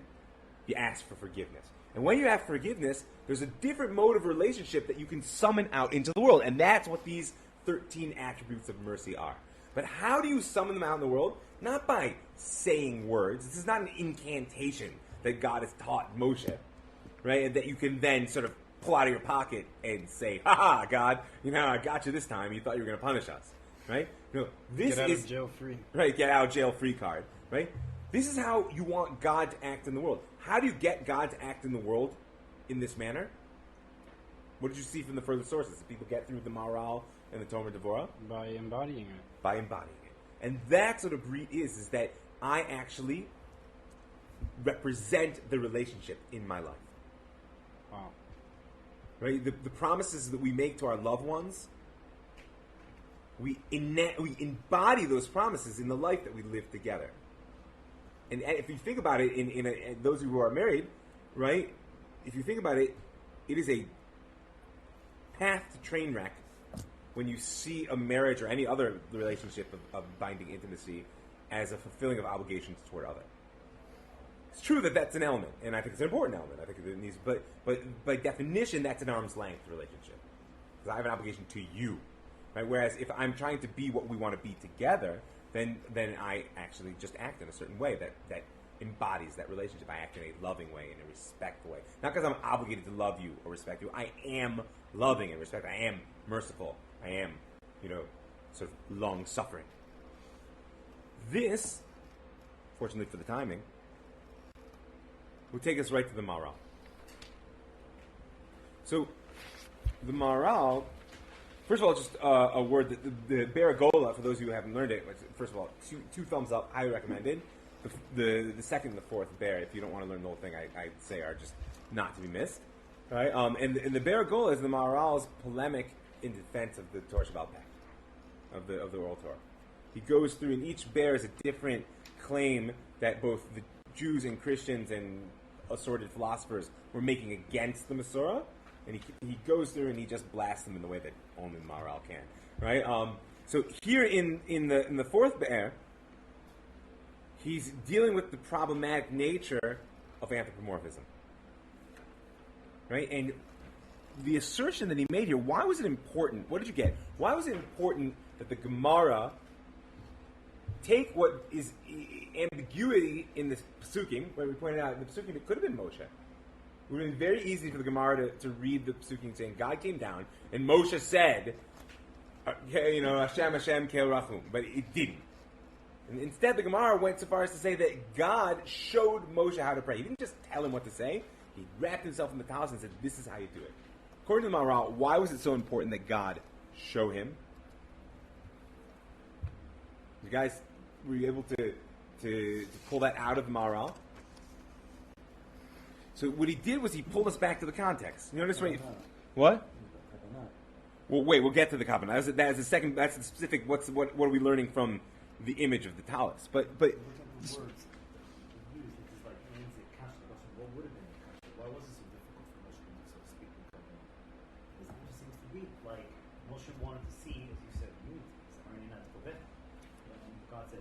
you ask for forgiveness. And when you ask forgiveness, there's a different mode of relationship that you can summon out into the world. And that's what these 13 attributes of mercy are. But how do you summon them out in the world? Not by saying words. This is not an incantation that God has taught Moshe, right? And that you can then sort of pull out of your pocket and say, "Ha ha, God, I got you this time. You thought you were going to punish us," right? No, this Get out is of jail free. Right, get out of jail free card, right? This is how you want God to act in the world. How do you get God to act in the world in this manner? What did you see from the further sources? Did people get through the Maharal and the Tomer Devorah? By embodying it. By embodying it. And that's what a brit is that I actually represent the relationship in my life. Wow. Right? The promises that we make to our loved ones, we embody those promises in the life that we live together. And if you think about it, in those who are married, right? If you think about it, it is a path to train wreck when you see a marriage or any other relationship of binding intimacy as a fulfilling of obligations toward others. It's true that that's an element, and I think it's an important element. I think it needs, but by definition, that's an arm's length relationship, because I have an obligation to you, right? Whereas if I'm trying to be what we want to be together, then I actually just act in a certain way that embodies that relationship. I act in a loving way, in a respectful way, not because I'm obligated to love you or respect you. I am loving and respect. I am merciful. I am, sort of long-suffering. This, fortunately for the timing, will take us right to the Maharal. So, the Maharal, first of all, just a word that the Baragola, for those of you who haven't learned it, first of all, two thumbs up, highly recommended. The second and the fourth Bear, if you don't want to learn the whole thing, I'd say are just not to be missed. Right? And the Baragola is the Maharal's polemic in defense of the Torah Shabbat Peh, of the oral Torah. He goes through, and each Bear is a different claim that both the Jews and Christians and assorted philosophers were making against the Masorah, and he goes through and he just blasts them in the way that only the Maharal can, right? So here in the fourth Be'er, he's dealing with the problematic nature of anthropomorphism. Right? And the assertion that he made here, why was it important? What did you get? Why was it important that the Gemara take what is ambiguity in the Pesukim, where we pointed out in the Pesukim it could have been Moshe. It would have been very easy for the Gemara to read the Pesukim saying God came down and Moshe said, Hashem Kel Rachum, but it didn't. And instead, the Gemara went so far as to say that God showed Moshe how to pray. He didn't just tell him what to say. He wrapped himself in the talis and said, this is how you do it. According to the Maharal, why was it so important that God show him? You guys, were you able to pull that out of the Maharal? So what he did was he pulled us back to the context. You notice what? Well, wait. We'll get to the covenant. That is the second. That's the specific. What are we learning from the image of the talus? But words used, which is like means it counts the question. What would have been the question? Why was it so difficult for Moshe to so to speak in covenant? Because it just seems to be like Moshe wanted to see, as you said, unity. Are you not to go back? And God said,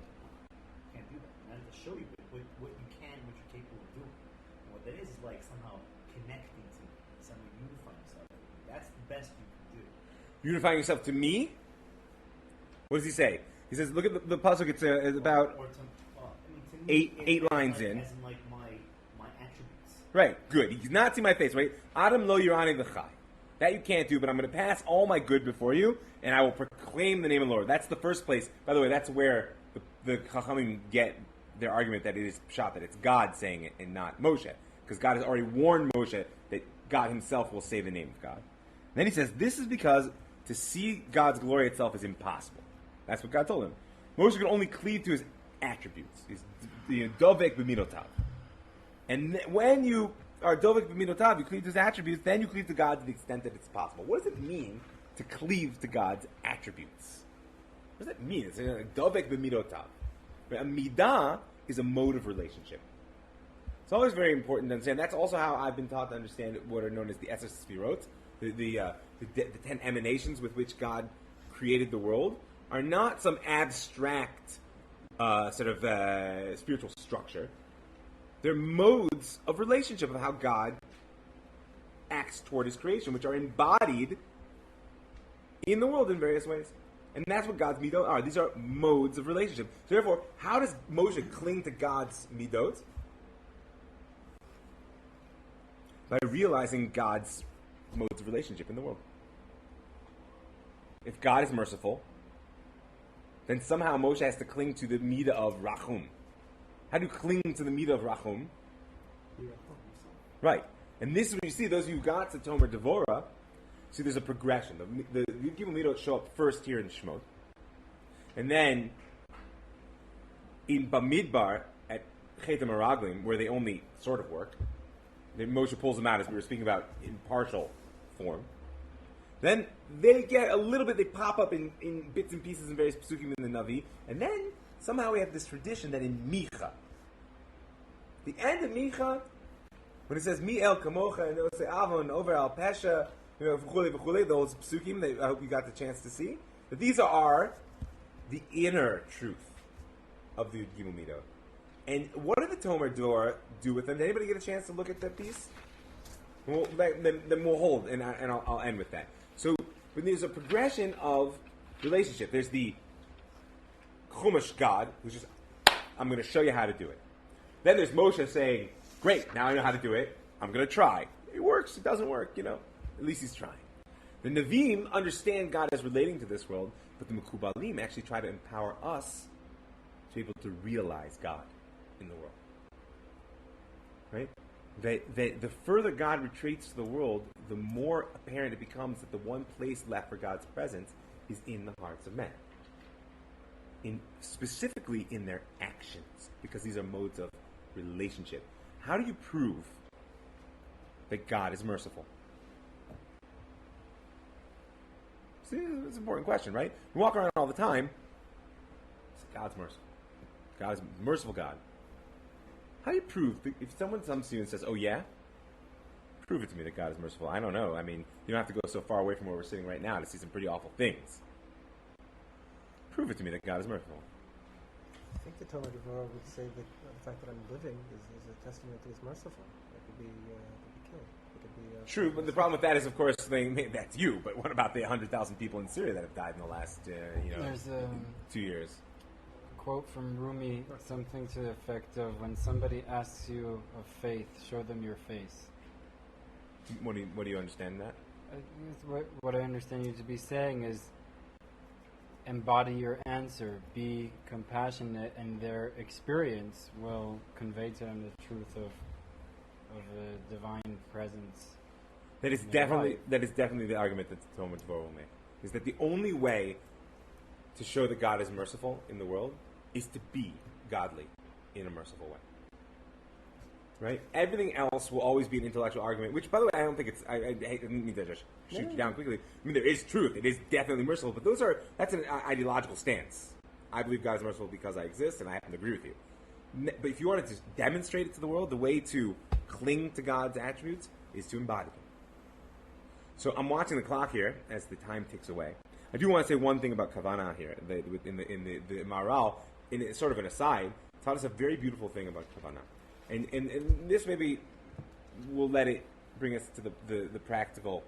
can't do that. And I have to show you what you can, what you're capable of doing. And what that is like somehow connecting to me, somehow unifying yourself. That's the best you can do. Unifying yourself to me? What does he say? He says, look at the pasuk. It's about eight lines like, in. As in like my attributes. Right, good. He's not see my face, right? Adam lo yirani v'chai. That you can't do, but I'm going to pass all my good before you, and I will proclaim the name of the Lord. That's the first place. By the way, that's where the Chachamim get their argument that it is pshat, that it's God saying it and not Moshe. Because God has already warned Moshe that God himself will say the name of God. And then he says, this is because to see God's glory itself is impossible. That's what God told him. Moshe could only cleave to his attributes. He's dovek b'midotav. And when you are dovek b'midotav, you cleave to his attributes, then you cleave to God to the extent that it's possible. What does it mean to cleave to God's attributes? What does that mean? It's dovek b'midotav. A midah is a mode of relationship. It's always very important to understand. That's also how I've been taught to understand what are known as the Eser Sfirot, the 10 emanations with which God created the world, are not some abstract spiritual structure. They're modes of relationship of how God acts toward his creation, which are embodied in the world in various ways. And that's what God's midot are. These are modes of relationship. So therefore, how does Moshe cling to God's midot? By realizing God's modes of relationship in the world. If God is merciful, then somehow Moshe has to cling to the midah of Rachum. How do you cling to the midah of Rachum? Right. And this is when you see those who got to Tomer Devorah, see there's a progression. The Gimel Midot show up first here in Shemot. And then in Bamidbar at Chetam Araglim, where they only sort of work, then Moshe pulls them out as we were speaking about in partial form. Then they get a little bit, they pop up in bits and pieces in various Pesukim in the Navi. And then somehow we have this tradition that in Micha, the end of Micha, when it says Mi El Kamocha, and it will say Avon over Al Pesha, v'chulei, those Pesukim, I hope you got the chance to see, that these are the inner truth of the Gimel Midot. And what did the Tomer Dor do with them? Did anybody get a chance to look at that piece? Well, then we'll hold, and I'll end with that. So when there's a progression of relationship, there's the Chumash God, who's just, I'm going to show you how to do it. Then there's Moshe saying, great, now I know how to do it. I'm going to try. It works, it doesn't work, At least he's trying. The Nevi'im understand God as relating to this world, but the Mekubalim actually try to empower us to be able to realize God in the world. Right? The further God retreats to the world, the more apparent it becomes that the one place left for God's presence is in the hearts of men. Specifically in their actions, because these are modes of relationship. How do you prove that God is merciful? See, it's an important question, right? We walk around all the time. God's merciful. God is a merciful God. How do you prove, if someone comes to you and says, oh yeah, prove it to me that God is merciful? I don't know. I mean, you don't have to go so far away from where we're sitting right now to see some pretty awful things. Prove it to me that God is merciful. I think the Talmud Devorah would say that the fact that I'm living is a testament that He's merciful. I could be killed. It could be True, but the problem with that is, of course, that's you. But what about the 100,000 people in Syria that have died in the last, There's 2 years? a quote from Rumi, something to the effect of, when somebody asks you of faith, show them your face. What do you understand in that? What I understand you to be saying is, embody your answer, be compassionate, and their experience will convey to them the truth of a divine presence. That is definitely the argument that the Talmud Devorah will make. Is that the only way to show that God is merciful in the world is to be godly in a merciful way. Right? Everything else will always be an intellectual argument, which, by the way, I don't think it's... I didn't mean to just shoot you down quickly. I mean, there is truth. It is definitely merciful, but that's an ideological stance. I believe God is merciful because I exist, and I happen to agree with you. But if you wanted to demonstrate it to the world, the way to cling to God's attributes is to embody them. So I'm watching the clock here as the time ticks away. I do want to say one thing about Kavanah here. In the Maharal, in sort of an aside, taught us a very beautiful thing about Kavanah. And this maybe will let it bring us to the practical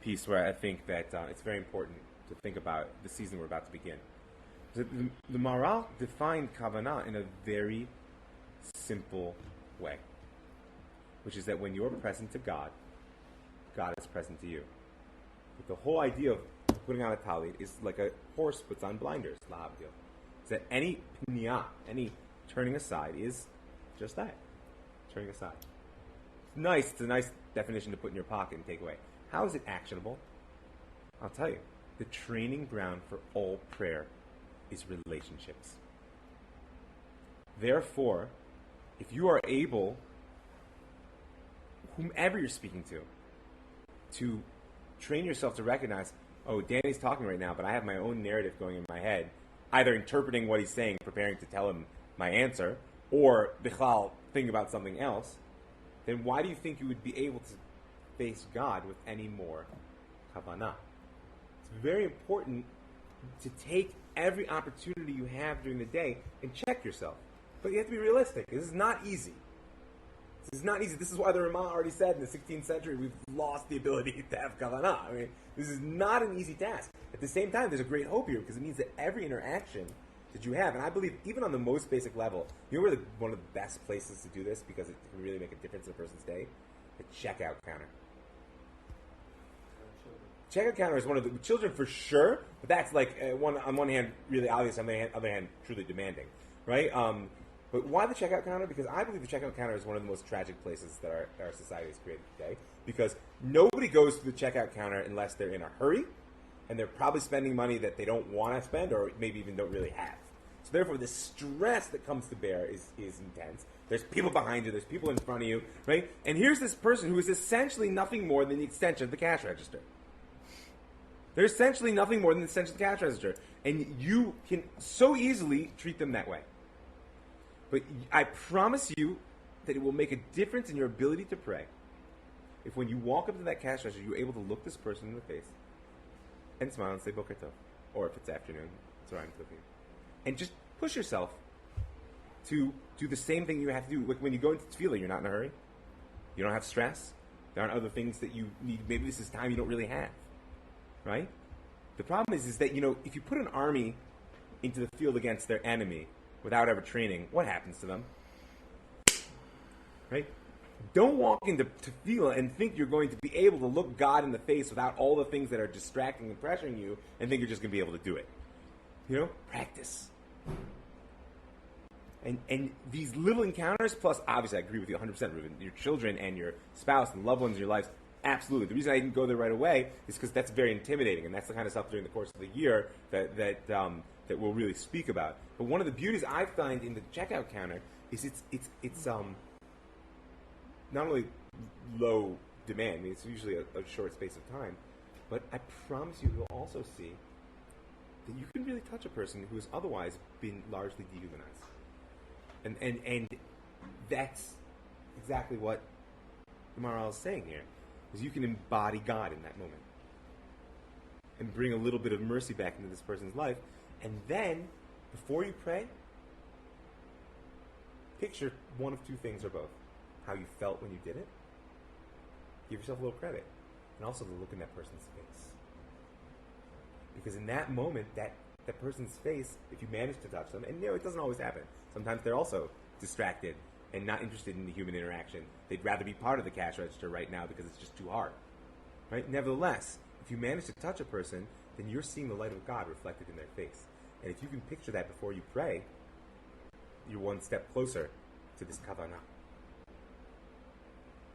piece where I think that it's very important to think about the season we're about to begin. The Maharal defined Kavanah in a very simple way, which is that when you're present to God, God is present to you. But the whole idea of putting on a talit is like a horse puts on blinders, lahabdil. It's that any pniyah, any turning aside, is just that. Turning aside. It's a nice definition to put in your pocket and take away. How is it actionable? I'll tell you. The training ground for all prayer is relationships. Therefore, if you are able, whomever you're speaking to train yourself to recognize, oh, Danny's talking right now, but I have my own narrative going in my head, either interpreting what he's saying, preparing to tell him my answer, or bichlal, thinking about something else, then why do you think you would be able to face God with any more kavanah? It's very important to take every opportunity you have during the day and check yourself. But you have to be realistic. This is not easy. This is not easy. This is why the Ramah already said in the 16th century we've lost the ability to have kavanah. I mean, this is not an easy task. At the same time, there's a great hope here because it means that every interaction that you have, and I believe even on the most basic level, you know where one of the best places to do this because it can really make a difference in a person's day? The checkout counter. Checkout counter is one of the children for sure, but that's like on one hand really obvious, on the other hand truly demanding, right? But why the checkout counter? Because I believe the checkout counter is one of the most tragic places that our society has created today. Because nobody goes to the checkout counter unless they're in a hurry, and they're probably spending money that they don't want to spend, or maybe even don't really have. So therefore, the stress that comes to bear is intense. There's people behind you. There's people in front of you, right? And here's this person who is essentially nothing more than the extension of the cash register. They're essentially nothing more than the extension of the cash register. And you can so easily treat them that way. But I promise you that it will make a difference in your ability to pray if when you walk up to that cash register, you're able to look this person in the face and smile and say Boker Tov. Or if it's afternoon, it's Ryan Cooking. And just push yourself to do the same thing you have to do. Like when you go into tefillah, you're not in a hurry. You don't have stress. There aren't other things that you need. Maybe this is time you don't really have. Right? The problem is that, if you put an army into the field against their enemy without ever training, what happens to them? Right? Don't walk into tefillah and think you're going to be able to look God in the face without all the things that are distracting and pressuring you and think you're just going to be able to do it. Practice. And these little encounters, plus, obviously, I agree with you 100%, Reuben, your children and your spouse and loved ones in your lives, absolutely. The reason I didn't go there right away is because that's very intimidating, and that's the kind of stuff during the course of the year that we'll really speak about. But one of the beauties I find in the checkout counter is it's not only low demand, I mean, it's usually a short space of time, but I promise you'll also see that you can really touch a person who has otherwise been largely dehumanized. And that's exactly what the Maharal is saying here, is you can embody God in that moment and bring a little bit of mercy back into this person's life. And then, before you pray, picture one of two things or both. How you felt when you did it. Give yourself a little credit. And also the look in that person's face. Because in that moment, that person's face, if you manage to touch them, and it doesn't always happen. Sometimes they're also distracted and not interested in the human interaction. They'd rather be part of the cash register right now because it's just too hard. Right? Nevertheless, if you manage to touch a person, then you're seeing the light of God reflected in their face. And if you can picture that before you pray, you're one step closer to this kavanah.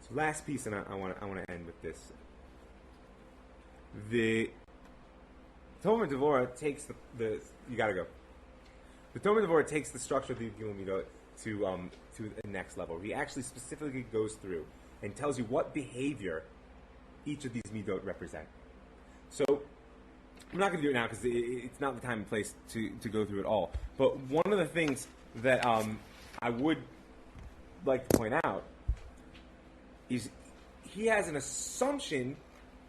So last piece, and I want to end with this. The Tomer Devorah takes the you gotta go. The Tomer Devorah takes the structure of the Gilul Midot to the next level. He actually specifically goes through and tells you what behavior each of these midot represent. So I'm not going to do it now because it's not the time and place to go through it all. But one of the things that I would like to point out is he has an assumption,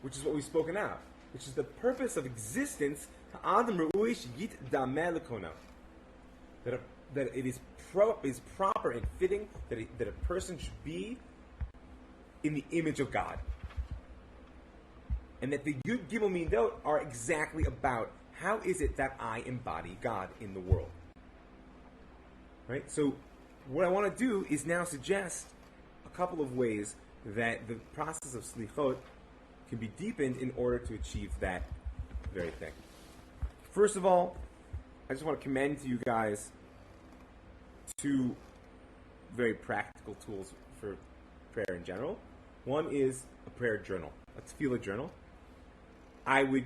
which is what we've spoken out, which is the purpose of existence. That it is proper and fitting that a person should be in the image of God. And that the Yud Gimel Midot are exactly about how is it that I embody God in the world. Right? So what I want to do is now suggest a couple of ways that the process of slichot can be deepened in order to achieve that very thing. First of all, I just want to commend to you guys two very practical tools for prayer in general. One is a prayer journal, a tefillah journal. I would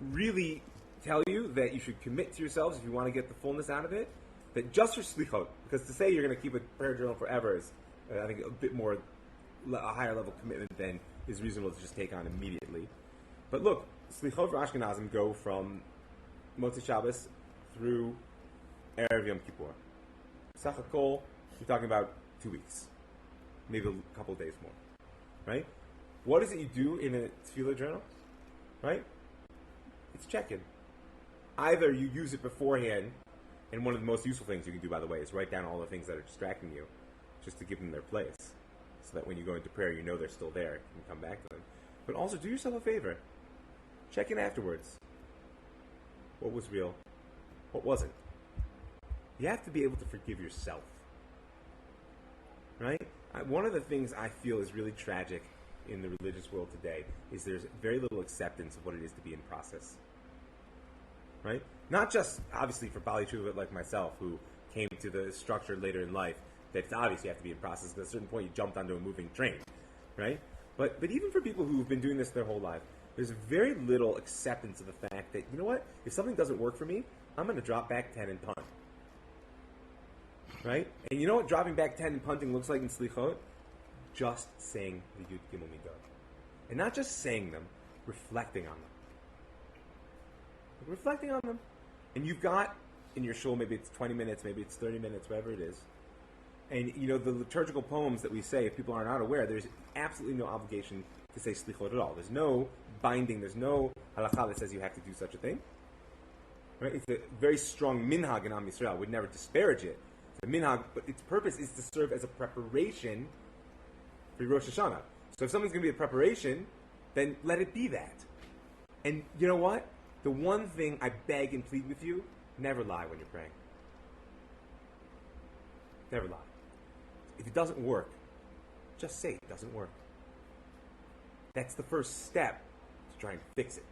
really tell you that you should commit to yourselves, if you want to get the fullness out of it, that just for slichot, because to say you're going to keep a prayer journal forever is, I think, a bit more, a higher level commitment than is reasonable to just take on immediately. But look, slichot for Ashkenazim go from Motzei Shabbos through Erev Yom Kippur. Sachakol, you're talking about 2 weeks, maybe a couple of days more, right? What is it you do in a tefillah journal, right? It's check-in. Either you use it beforehand, and one of the most useful things you can do, by the way, is write down all the things that are distracting you, just to give them their place, so that when you go into prayer, you know they're still there, you can come back to them. But also, do yourself a favor. Check in afterwards. What was real? What wasn't? You have to be able to forgive yourself. Right? One of the things I feel is really tragic in the religious world today is there's very little acceptance of what it is to be in process. Right? Not just, obviously, for Bali Tshuva like myself, who came to the structure later in life, that it's obvious you have to be in process. At a certain point, you jumped onto a moving train. Right? But even for people who've been doing this their whole life, there's very little acceptance of the fact that, you know what? If something doesn't work for me, I'm going to drop back 10 and punt. Right? And you know what dropping back 10 and punting looks like in Slichot? Just saying the Yud Gimel Midot. And not just saying them, reflecting on them. Reflecting on them. And you've got, in your shul, maybe it's 20 minutes, maybe it's 30 minutes, whatever it is. And, you know, the liturgical poems that we say, if people are not aware, there's absolutely no obligation to say Slichot at all. There's no binding, there's no halakha that says you have to do such a thing. Right? It's a very strong minhag in Am Yisrael. I would never disparage it. The minhag, but its purpose is to serve as a preparation for Rosh Hashanah. So if something's going to be a preparation, then let it be that. And you know what? The one thing I beg and plead with you, never lie when you're praying. Never lie. If it doesn't work, just say it doesn't work. That's the first step to try and fix it.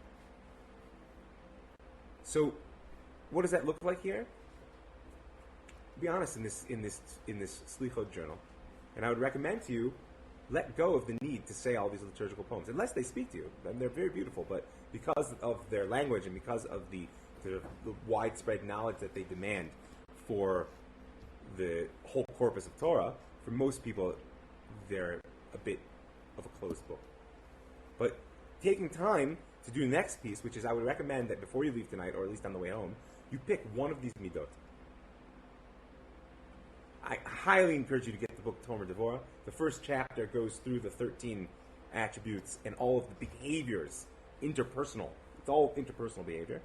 So, what does that look like here? Be honest in this Slichot journal, and I would recommend to you let go of the need to say all these liturgical poems, unless they speak to you. And they're very beautiful, but because of their language and because of the widespread knowledge that they demand for the whole corpus of Torah, for most people, they're a bit of a closed book. But taking time to do the next piece, which is I would recommend that before you leave tonight, or at least on the way home, you pick one of these midot. I highly encourage you to get the book Tomer Devorah. The first chapter goes through the 13 attributes and all of the behaviors, interpersonal. It's all interpersonal behavior.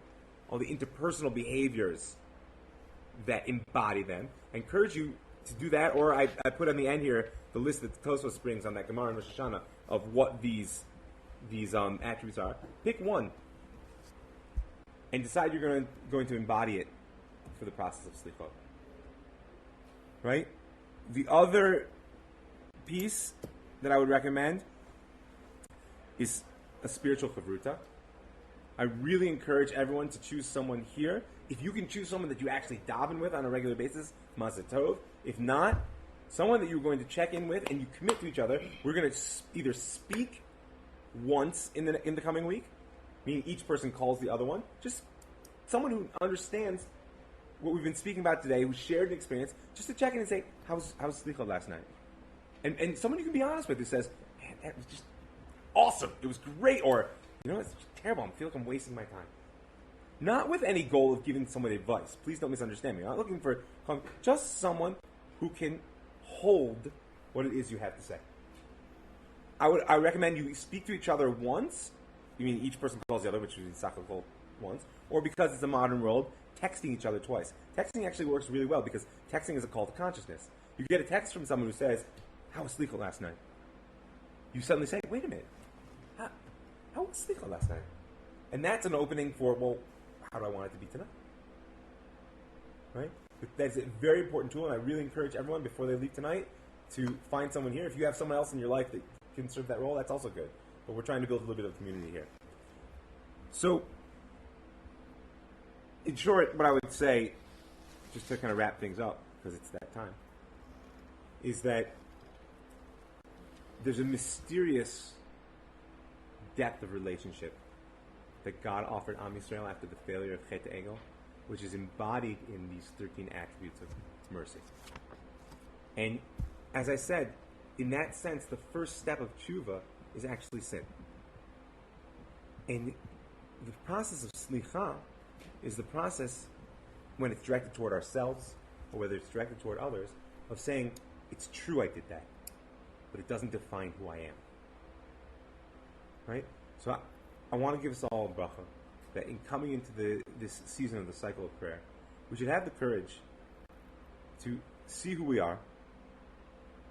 all the interpersonal behaviors that embody them. I encourage you to do that, or I put on the end here the list that Tosfos brings on that Gemara in Rosh Hashanah of what these attributes are. Pick one and decide you're going to embody it for the process of slichot. Right? The other piece that I would recommend is a spiritual chavruta. I really encourage everyone to choose someone here. If you can choose someone that you actually daven with on a regular basis, mazeh tov. If not, someone that you're going to check in with and you commit to each other. We're going to either speak once in the coming week, meaning each person calls the other one. Just someone who understands what we've been speaking about today, who shared an experience, just to check in and say, how's slichot last night? And someone you can be honest with who says, man, that was just awesome. It was great. Or, you know, it's terrible. I feel like I'm wasting my time. Not with any goal of giving someone advice. Please don't misunderstand me. I'm not looking for just someone who can hold what it is you have to say. I recommend you speak to each other once. You mean each person calls the other, which is sacral once. Or because it's a modern world, texting each other twice. Texting actually works really well because texting is a call to consciousness. You get a text from someone who says, how was slichot last night? You suddenly say, wait a minute. How was slichot last night? And that's an opening for, well, how do I want it to be tonight? Right? That's a very important tool, and I really encourage everyone before they leave tonight to find someone here. If you have someone else in your life that can serve that role, that's also good. But we're trying to build a little bit of community here. So, in short, what I would say, just to kind of wrap things up, because it's that time, is that there's a mysterious depth of relationship that God offered Am Yisrael after the failure of Chet Egel, which is embodied in these 13 attributes of mercy. And as I said, in that sense, the first step of tshuva is actually sin. And the process of slicha is the process, when it's directed toward ourselves, or whether it's directed toward others, of saying, it's true I did that, but it doesn't define who I am. Right? So I want to give us all a bracha that in coming into this season of the cycle of prayer, we should have the courage to see who we are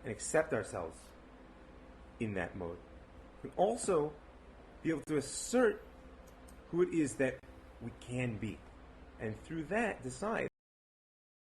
and accept ourselves in that mode. And also be able to assert who it is that we can be. And through that, decide